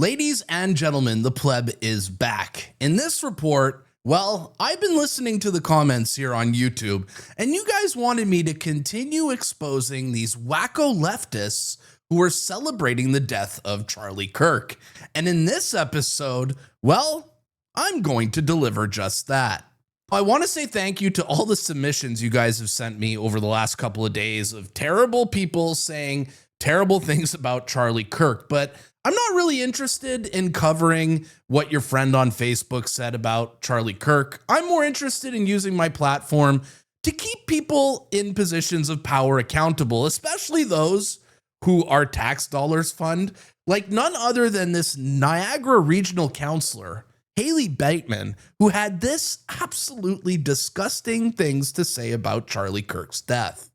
Ladies and gentlemen, the pleb is back. In this report, well, I've been listening to the comments here on YouTube, and you guys wanted me to continue exposing these wacko leftists who are celebrating the death of Charlie Kirk. And in this episode, well, I'm going to deliver just that. I want to say thank you to all the submissions you guys have sent me over the last couple of days of terrible people saying terrible things about Charlie Kirk, but I'm not really interested in covering what your friend on Facebook said about Charlie Kirk. I'm more interested in using my platform to keep people in positions of power accountable, especially those who our tax dollars fund, like none other than this Niagara Regional Councillor, Haley Bateman, who had this absolutely disgusting things to say about Charlie Kirk's death.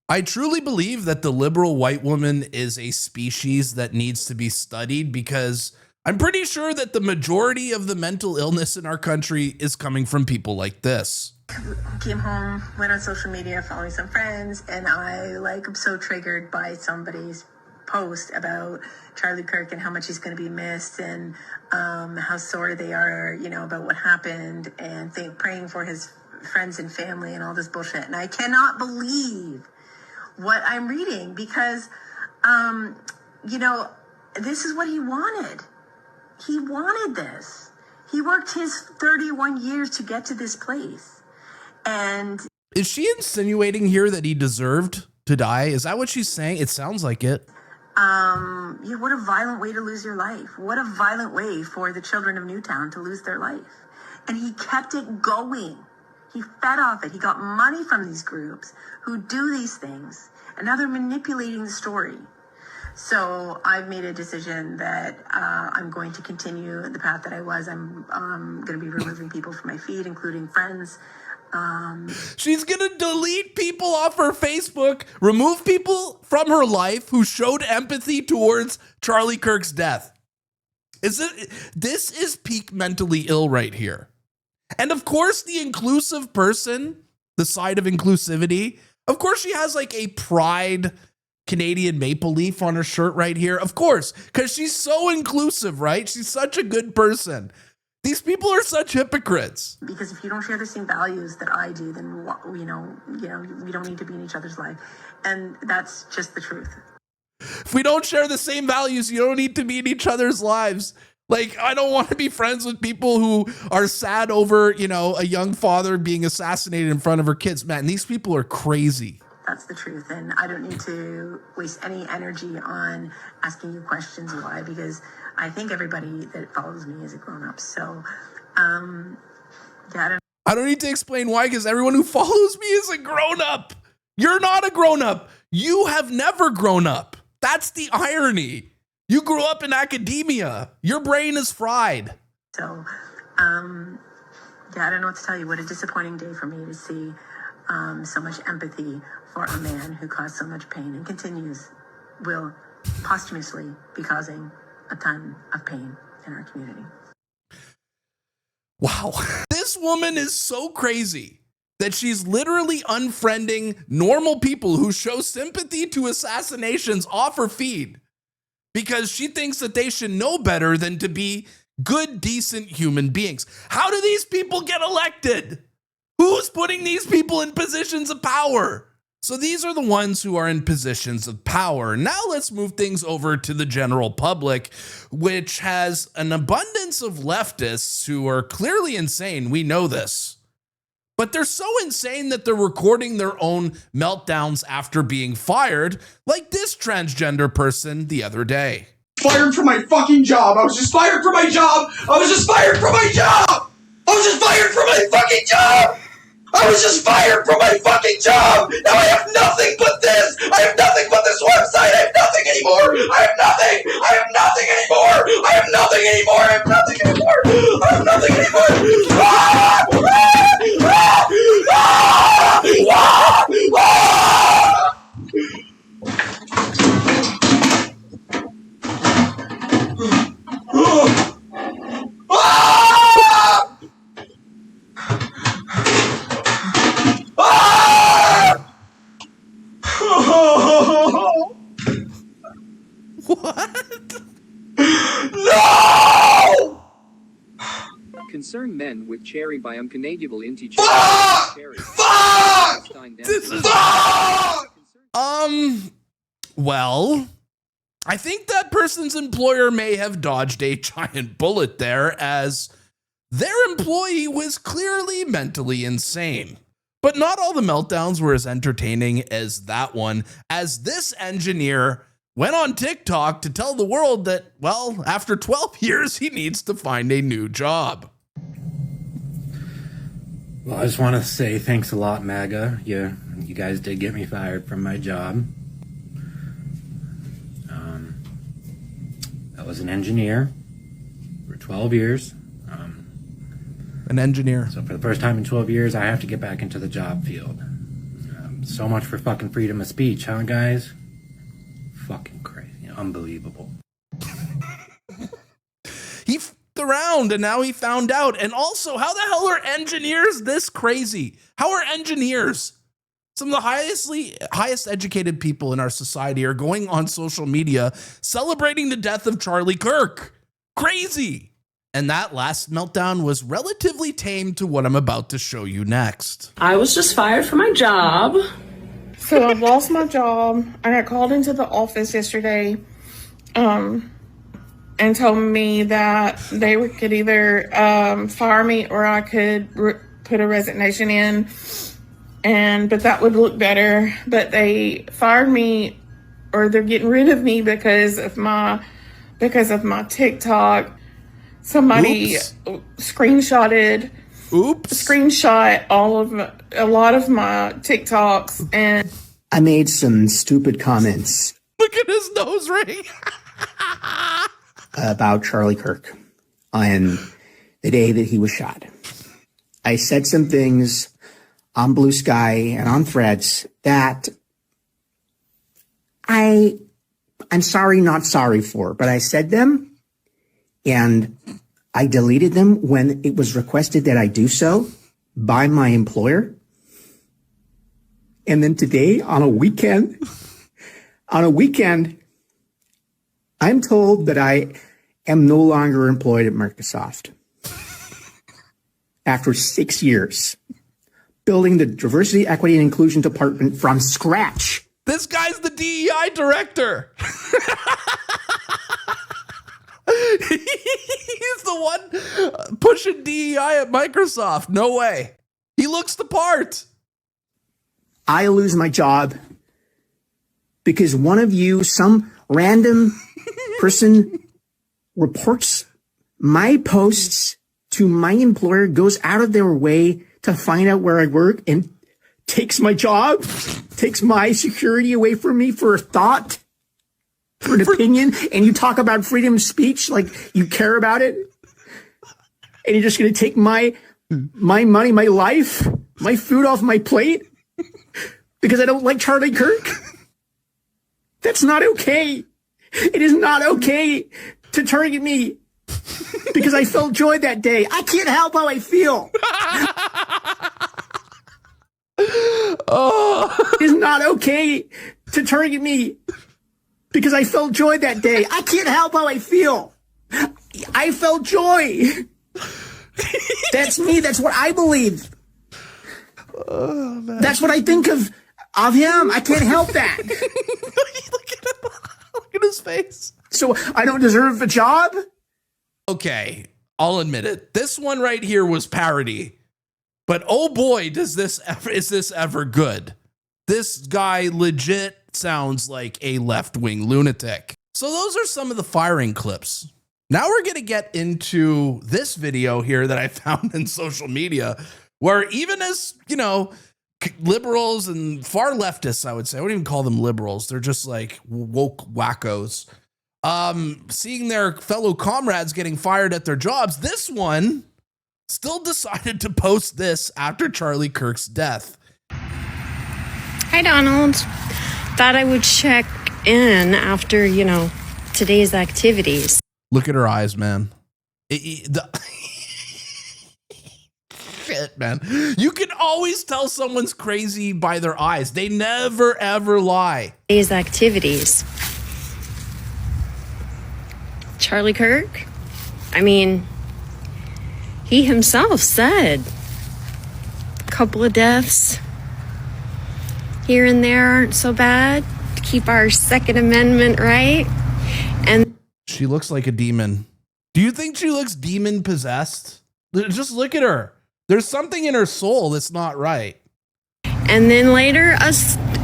I truly believe that the liberal white woman is a species that needs to be studied because I'm pretty sure that the majority of the mental illness in our country is coming from people like this. Came home, went on social media, following some friends, and I'm so triggered by somebody's post about Charlie Kirk and how much he's going to be missed and how sorry they are, about what happened and praying for his friends and family and all this bullshit. And I cannot believe what I'm reading because, this is what he wanted. He wanted this. He worked his 31 years to get to this place. And is she insinuating here that he deserved to die? Is that what she's saying? It sounds like it. What a violent way to lose your life. What a violent way for the children of Newtown to lose their life. And he kept it going. He fed off it. He got money from these groups who do these things. And now they're manipulating the story. So I've made a decision that I'm going to continue the path that I was. I'm going to be removing people from my feed, including friends. She's going to delete people off her Facebook, remove people from her life who showed empathy towards Charlie Kirk's death. This is peak mentally ill right here. And of course, the inclusive person, the side of inclusivity, of course, she has like a pride Canadian maple leaf on her shirt right here. Of course, because she's so inclusive, right? She's such a good person. These people are such hypocrites. Because if you don't share the same values that I do, then, we don't need to be in each other's life. And that's just the truth. If we don't share the same values, you don't need to be in each other's lives. Like, I don't want to be friends with people who are sad over, a young father being assassinated in front of her kids. Man, these people are crazy. That's the truth. And I don't need to waste any energy on asking you questions why, because I think everybody that follows me is a grown-up. So, I don't need to explain why, because everyone who follows me is a grown-up. You're not a grown-up. You have never grown up. That's the irony. You grew up in academia. Your brain is fried. So, I don't know what to tell you. What a disappointing day for me to see so much empathy for a man who caused so much pain and will posthumously be causing a ton of pain in our community. Wow. This woman is so crazy that she's literally unfriending normal people who show sympathy to assassinations off her feed because she thinks that they should know better than to be good, decent human beings. How do these people get elected? Who's putting these people in positions of power? So these are the ones who are in positions of power. Now let's move things over to the general public, which has an abundance of leftists who are clearly insane. We know this. But they're so insane that they're recording their own meltdowns after being fired, like this transgender person the other day. Fired from my fucking job. I was just fired from my job. I was just fired from my job. I was just fired from my fucking job. I was just fired from my fucking job! Now I have nothing but this! I have nothing but this website! I have nothing anymore! I have nothing! I have nothing anymore! I have nothing anymore! I have nothing anymore! I have nothing anymore! Ah! Ah! Ah! Ah! Ah! What? No! Concerned men with cherry biome Canadian into Fuck! Fuck! This is Fuck! well, I think that person's employer may have dodged a giant bullet there, as their employee was clearly mentally insane. But not all the meltdowns were as entertaining as that one, as this engineer went on TikTok to tell the world that, well, after 12 years, he needs to find a new job. Well, I just want to say thanks a lot, MAGA. You guys did get me fired from my job. I was an engineer for 12 years. An engineer. So for the first time in 12 years, I have to get back into the job field. So much for fucking freedom of speech, huh, guys? Fucking crazy. Unbelievable. He f***ed around and now he found out. And also, how the hell are engineers this crazy? How are engineers, some of the highest educated people in our society, are going on social media celebrating the death of Charlie Kirk? Crazy. And that last meltdown was relatively tame to what I'm about to show you next. I was just fired from my job. So I lost my job. I got called into the office yesterday and told me that they could either fire me or I could put a resignation in, but that would look better. But they fired me, or they're getting rid of me because of my TikTok. Somebody screenshot a lot of my TikToks, and I made some stupid comments. Look at his nose ring. About Charlie Kirk on the day that he was shot. I said some things on Blue Sky and on Threads that I'm sorry, not sorry for, but I said them. And I deleted them when it was requested that I do so by my employer. And then today, on a weekend, I'm told that I am no longer employed at Microsoft. After 6 years, building the Diversity, Equity, and Inclusion Department from scratch. This guy's the DEI director. He's the one pushing DEI at Microsoft. No way. He looks the part. I lose my job because one of you, some random person, reports my posts to my employer, goes out of their way to find out where I work, and takes my job, takes my security away from me for a thought, for an opinion. And you talk about freedom of speech like you care about it, and you're just going to take my money, my life, my food off my plate because I don't like Charlie Kirk. That's not okay. It is not okay to target me because I felt joy that day. I can't help how I feel. It is not okay to target me because I felt joy that day. I can't help how I feel. I felt joy. That's me. That's what I believe. Oh, man. That's what I think of him. I can't help that. Look at him. Look at his face. So I don't deserve a job? Okay, I'll admit it. This one right here was parody. But oh boy, is this ever good. This guy legit sounds like a left-wing lunatic. So those are some of the firing clips. Now we're going to get into this video here that I found in social media, where even as, you know, liberals and far leftists, I would say, I wouldn't even call them liberals. They're just like woke wackos. Seeing their fellow comrades getting fired at their jobs, this one still decided to post this after Charlie Kirk's death. Hi, Donald. Thought I would check in after, today's activities. Look at her eyes, man. Shit, man. You can always tell someone's crazy by their eyes. They never, ever lie. Today's activities. Charlie Kirk? I mean, he himself said a couple of deaths here and there aren't so bad to keep our Second Amendment right. And she looks like a demon. Do you think she looks demon possessed? Just look at her. There's something in her soul that's not right. And then later,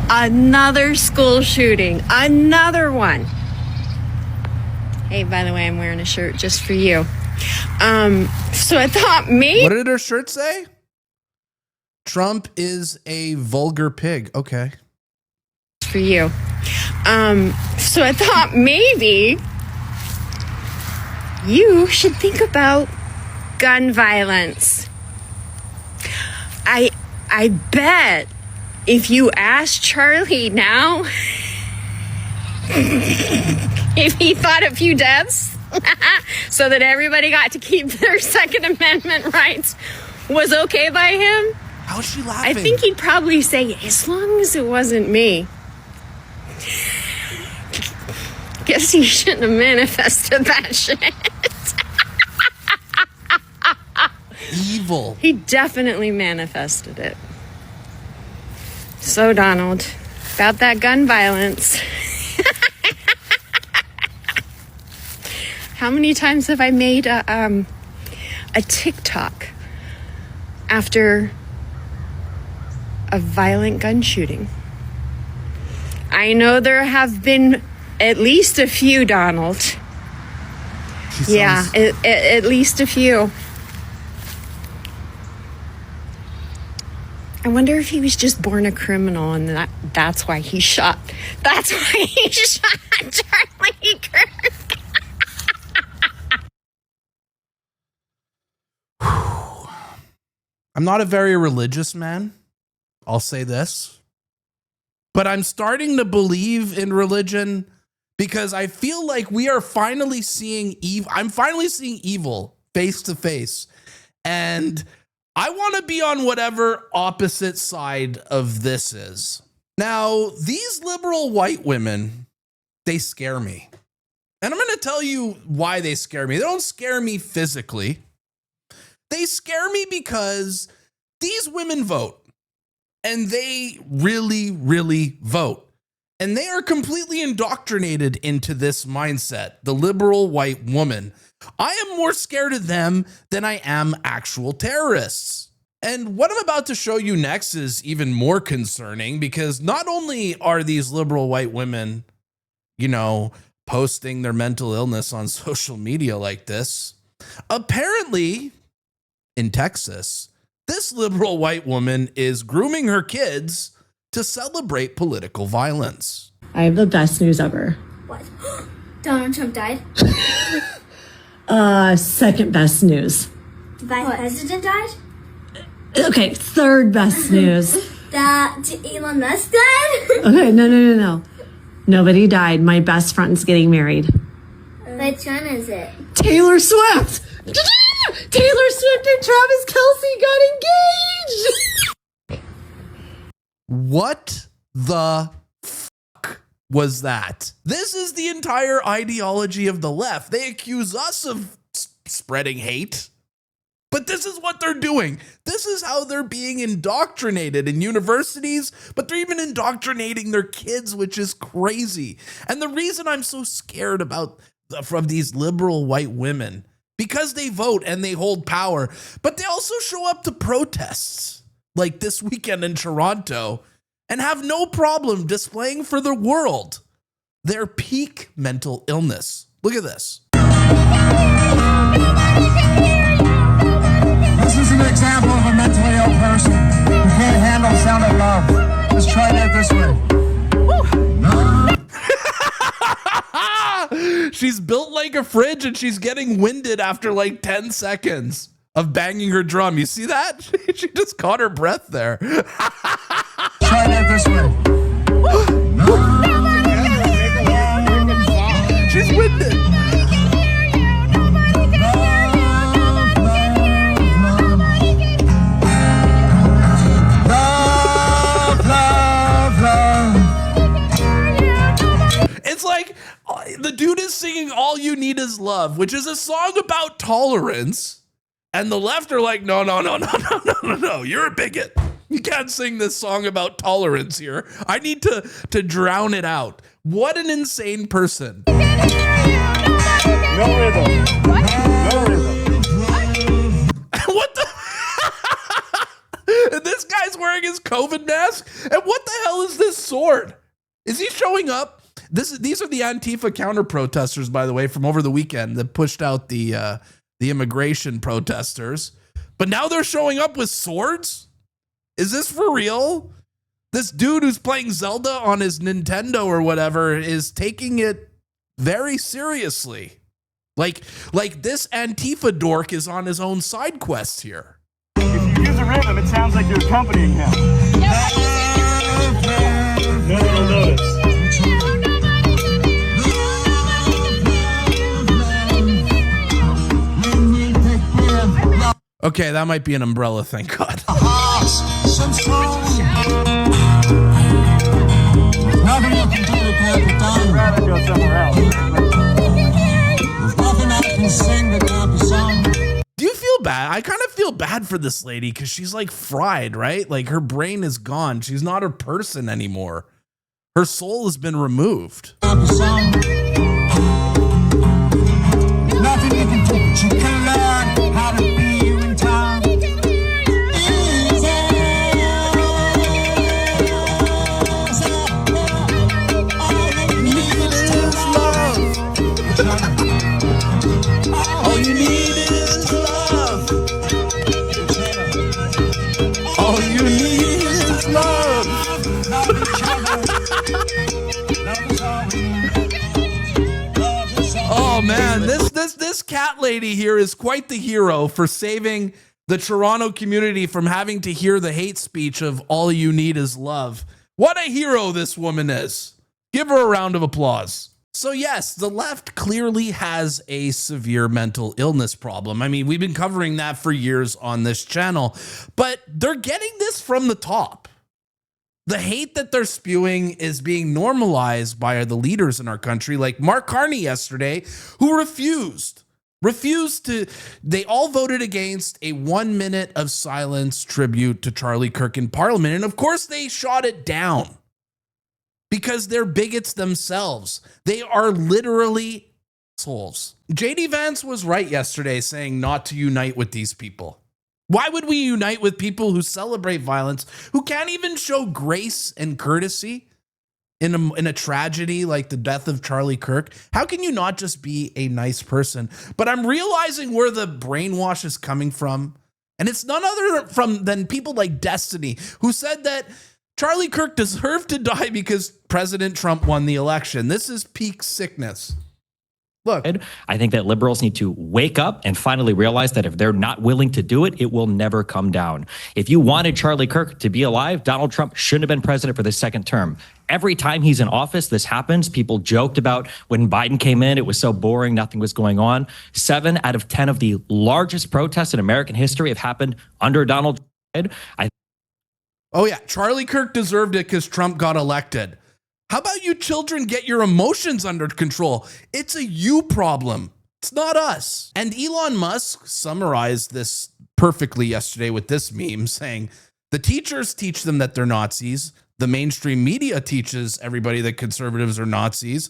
another school shooting, another one. Hey, by the way, I'm wearing a shirt just for you. So I thought maybe. What did her shirt say? Trump is a vulgar pig. Okay. For you. So I thought maybe you should think about gun violence. I bet if you ask Charlie now if he thought a few deaths so that everybody got to keep their Second Amendment rights was okay by him, how's she laughing? I think he'd probably say, as long as it wasn't me. Guess he shouldn't have manifested that shit. Evil. He definitely manifested it. So, Donald, about that gun violence. How many times have I made a TikTok after a violent gun shooting? I know there have been at least a few, Donald. Yeah, at least a few. I wonder if he was just born a criminal and that's why he shot. That's why he shot Charlie Kirk. I'm not a very religious man. I'll say this. But I'm starting to believe in religion because I feel like we are finally seeing evil. I'm finally seeing evil face to face. And I want to be on whatever opposite side of this is. Now, these liberal white women, they scare me. And I'm going to tell you why they scare me. They don't scare me physically. They scare me because these women vote. And they really, really vote. And they are completely indoctrinated into this mindset, the liberal white woman. I am more scared of them than I am actual terrorists. And what I'm about to show you next is even more concerning because not only are these liberal white women, posting their mental illness on social media like this, apparently in Texas, this liberal white woman is grooming her kids to celebrate political violence. I have the best news ever. What? Donald Trump died? Second best news. The vice president died? Okay, third best news. That Elon Musk died? Okay, no. Nobody died. My best friend's getting married. Which one is it? Taylor Swift! Taylor Swift and Travis Kelce got engaged! What the fuck was that? This is the entire ideology of the left. They accuse us of spreading hate, but this is what they're doing. This is how they're being indoctrinated in universities, but they're even indoctrinating their kids, which is crazy. And the reason I'm so scared from these liberal white women, because they vote and they hold power, but they also show up to protests like this weekend in Toronto and have no problem displaying for the world their peak mental illness. Look at this. This is an example of a mentally ill person who can't handle sound of love. Let's try that this way. She's built like a fridge and she's getting winded after like 10 seconds of banging her drum. You see that? She just caught her breath there. Try that this way. She's winded. It's like the dude is singing All You Need Is Love, which is a song about tolerance. And the left are like, no, you're a bigot. You can't sing this song about tolerance here. I need to drown it out. What an insane person. No rhythm. No rhythm. What the? And this guy's wearing his COVID mask? And what the hell is this sword? Is he showing up? These are the Antifa counter protesters, by the way, from over the weekend that pushed out the immigration protesters. But now they're showing up with swords? Is this for real? This dude who's playing Zelda on his Nintendo or whatever is taking it very seriously. Like this Antifa dork is on his own side quest here. If you use a rhythm, it sounds like you're accompanying him. No one will notice. Okay, that might be an umbrella, thank God. I'd rather go somewhere else. Do you feel bad? I kind of feel bad for this lady because she's like fried, right? Like her brain is gone. She's not a person anymore. Her soul has been removed. Nothing you can do, but you can learn how to be you in time. All you need is love. All you need is love. Oh man, this cat lady here is quite the hero for saving the Toronto community from having to hear the hate speech of all you need is love. What a hero this woman is. Give her a round of applause. So yes, the left clearly has a severe mental illness problem. I mean, we've been covering that for years on this channel, but they're getting this from the top. The hate that they're spewing is being normalized by the leaders in our country, like Mark Carney yesterday, who refused to, they all voted against a 1 minute of silence tribute to Charlie Kirk in Parliament. And of course they shot it down because they're bigots themselves. They are literally assholes. JD Vance was right yesterday saying not to unite with these people. Why would we unite with people who celebrate violence, who can't even show grace and courtesy in a tragedy like the death of Charlie Kirk? How can you not just be a nice person? But I'm realizing where the brainwash is coming from. And it's none other than people like Destiny, who said that Charlie Kirk deserved to die because President Trump won the election. This is peak sickness. Look, I think that liberals need to wake up and finally realize that if they're not willing to do it, it will never come down. If you wanted Charlie Kirk to be alive, Donald Trump shouldn't have been president for the second term. Every time he's in office, this happens. People joked about when Biden came in, it was so boring, nothing was going on. 7 out of 10 of the largest protests in American history have happened under Donald Trump. Oh yeah, Charlie Kirk deserved it because Trump got elected. How about you children get your emotions under control? It's a you problem. It's not us. And Elon Musk summarized this perfectly yesterday with this meme saying, the teachers teach them that they're Nazis. The mainstream media teaches everybody that conservatives are Nazis.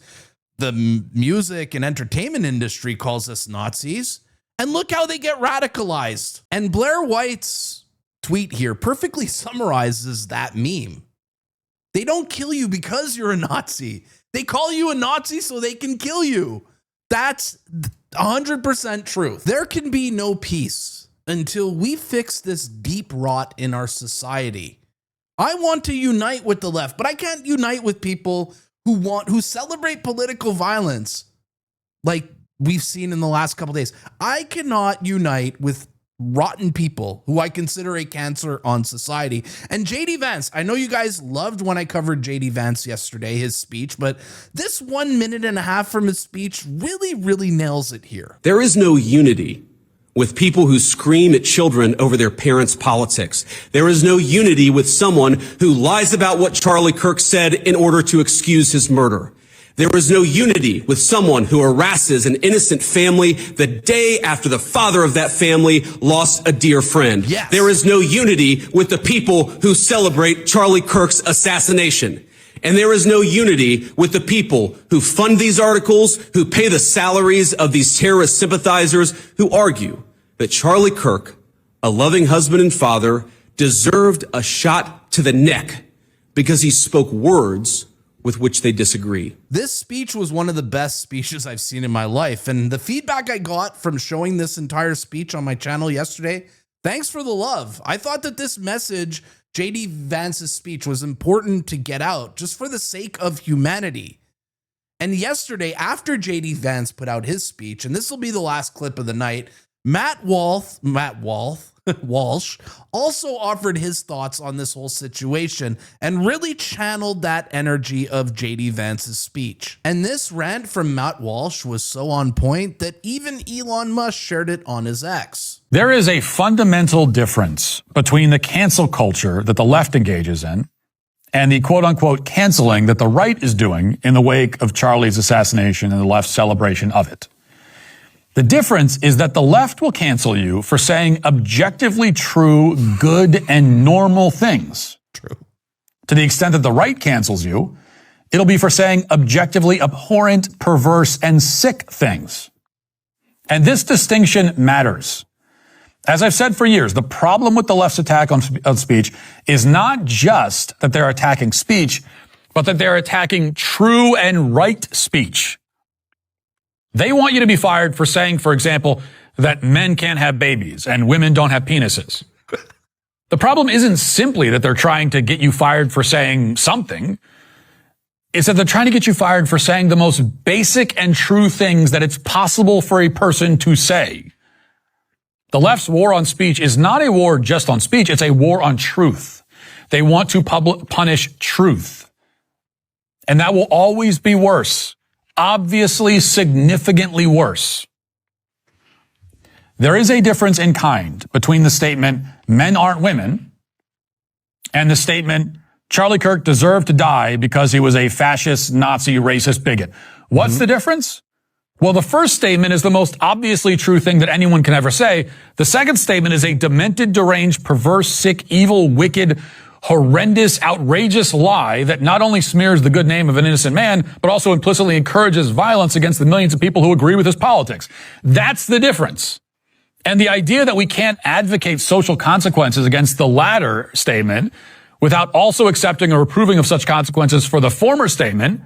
The music and entertainment industry calls us Nazis. And look how they get radicalized. And Blair White's tweet here perfectly summarizes that meme. They don't kill you because you're a Nazi. They call you a Nazi so they can kill you. That's 100% truth. There can be no peace until we fix this deep rot in our society. I want to unite with the left, but I can't unite with people who celebrate political violence like we've seen in the last couple of days. I cannot unite with rotten people who I consider a cancer on society. And JD Vance, I know you guys loved when I covered JD Vance yesterday, his speech, but this 1.5 minutes from his speech really nails it here. There is no unity with people who scream at children over their parents' politics. There is no unity with someone who lies about what Charlie Kirk said in order to excuse his murder. There is no unity with someone who harasses an innocent family the day after the father of that family lost a dear friend. Yes. There is no unity with the people who celebrate Charlie Kirk's assassination. And there is no unity with the people who fund these articles, who pay the salaries of these terrorist sympathizers, who argue that Charlie Kirk, a loving husband and father, deserved a shot to the neck because he spoke words with which they disagree. This speech was one of the best speeches I've seen in my life. And the feedback I got from showing this entire speech on my channel yesterday, thanks for the love. I thought that this message, JD Vance's speech, was important to get out just for the sake of humanity. And yesterday, after JD Vance put out his speech, and this will be the last clip of the night, Matt Walsh also offered his thoughts on this whole situation and really channeled that energy of JD Vance's speech. And this rant from Matt Walsh was so on point that even Elon Musk shared it on his X. There is a fundamental difference between the cancel culture that the left engages in and the quote-unquote canceling that the right is doing in the wake of Charlie's assassination and the left's celebration of it. The difference is that the left will cancel you for saying objectively true, good, and normal things. True. To the extent that the right cancels you, it'll be for saying objectively abhorrent, perverse, and sick things. And this distinction matters. As I've said for years, the problem with the left's attack on speech is not just that they're attacking speech, but that they're attacking true and right speech. They want you to be fired for saying, for example, that men can't have babies and women don't have penises. The problem isn't simply that they're trying to get you fired for saying something. It's that they're trying to get you fired for saying the most basic and true things that it's possible for a person to say. The left's war on speech is not a war just on speech. It's a war on truth. They want to punish truth. And that will always be worse. Obviously, significantly worse. There is a difference in kind between the statement, men aren't women, and the statement, Charlie Kirk deserved to die because he was a fascist, Nazi, racist bigot. What's the difference? Well, the first statement is the most obviously true thing that anyone can ever say. The second statement is a demented, deranged, perverse, sick, evil, wicked, horrendous, outrageous lie that not only smears the good name of an innocent man, but also implicitly encourages violence against the millions of people who agree with his politics. That's the difference. And the idea that we can't advocate social consequences against the latter statement without also accepting or approving of such consequences for the former statement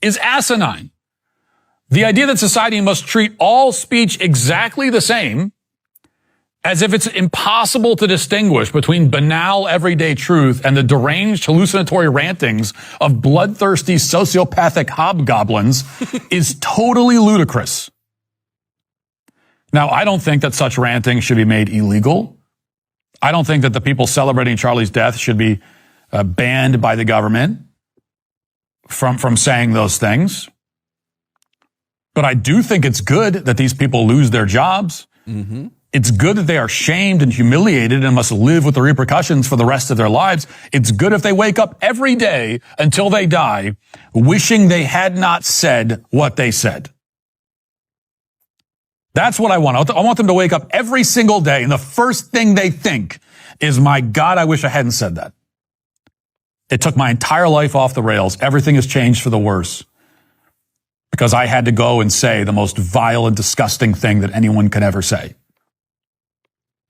is asinine. The idea that society must treat all speech exactly the same, as if it's impossible to distinguish between banal everyday truth and the deranged hallucinatory rantings of bloodthirsty sociopathic hobgoblins is totally ludicrous. Now, I don't think that such ranting should be made illegal. I don't think that the people celebrating Charlie's death should be banned by the government from saying those things. But I do think it's good that these people lose their jobs. Mm-hmm. It's good that they are shamed and humiliated and must live with the repercussions for the rest of their lives. It's good if they wake up every day until they die wishing they had not said what they said. That's what I want. I want them to wake up every single day and the first thing they think is, my God, I wish I hadn't said that. It took my entire life off the rails. Everything has changed for the worse because I had to go and say the most vile and disgusting thing that anyone could ever say.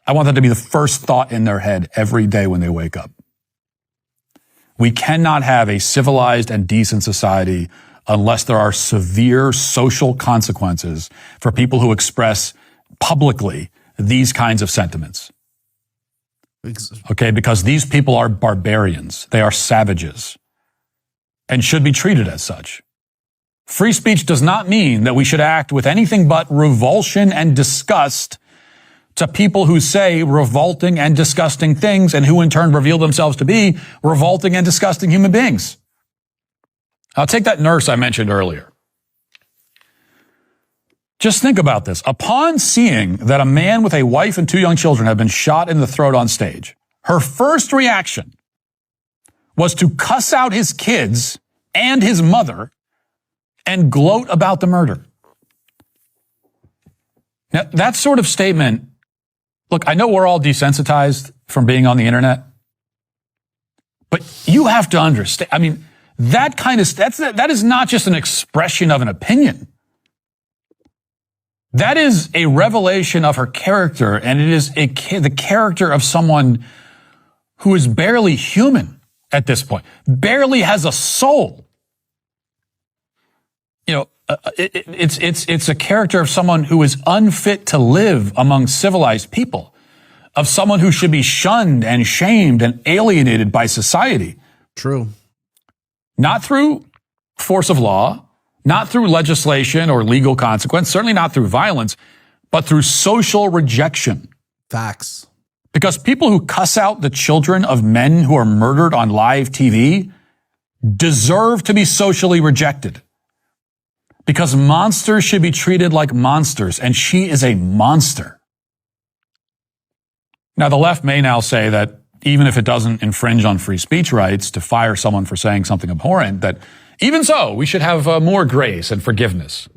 I want that to be the first thought in their head every day when they wake up. We cannot have a civilized and decent society unless there are severe social consequences for people who express publicly these kinds of sentiments. Okay, because these people are barbarians. They are savages and should be treated as such. Free speech does not mean that we should act with anything but revulsion and disgust to people who say revolting and disgusting things and who in turn reveal themselves to be revolting and disgusting human beings. I'll take that nurse I mentioned earlier. Just think about this. Upon seeing that a man with a wife and 2 young children have been shot in the throat on stage, her first reaction was to cuss out his kids and his mother and gloat about the murder. Now, that sort of statement, look, I know we're all desensitized from being on the internet, but you have to understand, I mean, that is not just an expression of an opinion. That is a revelation of her character, and it is the character of someone who is barely human at this point, barely has a soul. You know, it's a character of someone who is unfit to live among civilized people, of someone who should be shunned and shamed and alienated by society. True. Not through force of law, not through legislation or legal consequence, certainly not through violence, but through social rejection. Facts. Because people who cuss out the children of men who are murdered on live TV deserve to be socially rejected. Because monsters should be treated like monsters, and she is a monster. Now, the left may now say that even if it doesn't infringe on free speech rights to fire someone for saying something abhorrent, that even so, we should have more grace and forgiveness.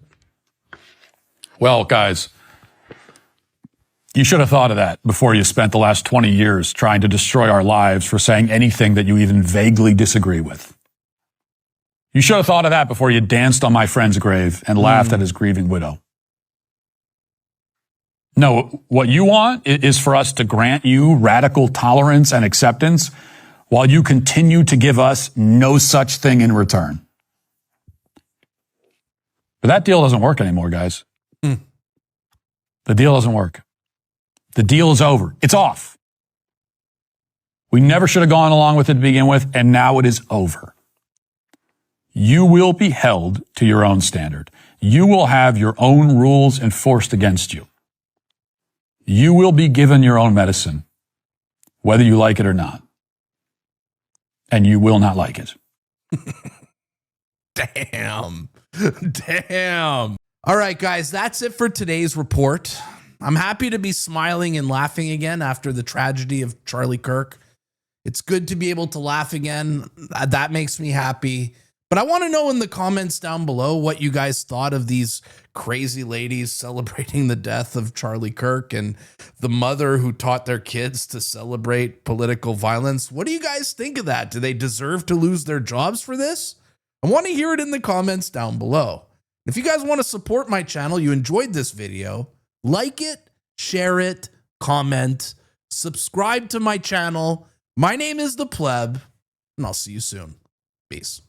Well, guys, you should have thought of that before you spent the last 20 years trying to destroy our lives for saying anything that you even vaguely disagree with. You should have thought of that before you danced on my friend's grave and laughed at his grieving widow. No, what you want is for us to grant you radical tolerance and acceptance while you continue to give us no such thing in return. But that deal doesn't work anymore, guys. The deal doesn't work. The deal is over. It's off. We never should have gone along with it to begin with, and now it is over. You will be held to your own standard. You will have your own rules enforced against you. You will be given your own medicine, whether you like it or not. And you will not like it. Damn. Damn. All right, guys, that's it for today's report. I'm happy to be smiling and laughing again after the tragedy of Charlie Kirk. It's good to be able to laugh again. That makes me happy. But I want to know in the comments down below what you guys thought of these crazy ladies celebrating the death of Charlie Kirk and the mother who taught their kids to celebrate political violence. What do you guys think of that? Do they deserve to lose their jobs for this? I want to hear it in the comments down below. If you guys want to support my channel, you enjoyed this video, like it, share it, comment, subscribe to my channel. My name is The Pleb, and I'll see you soon. Peace.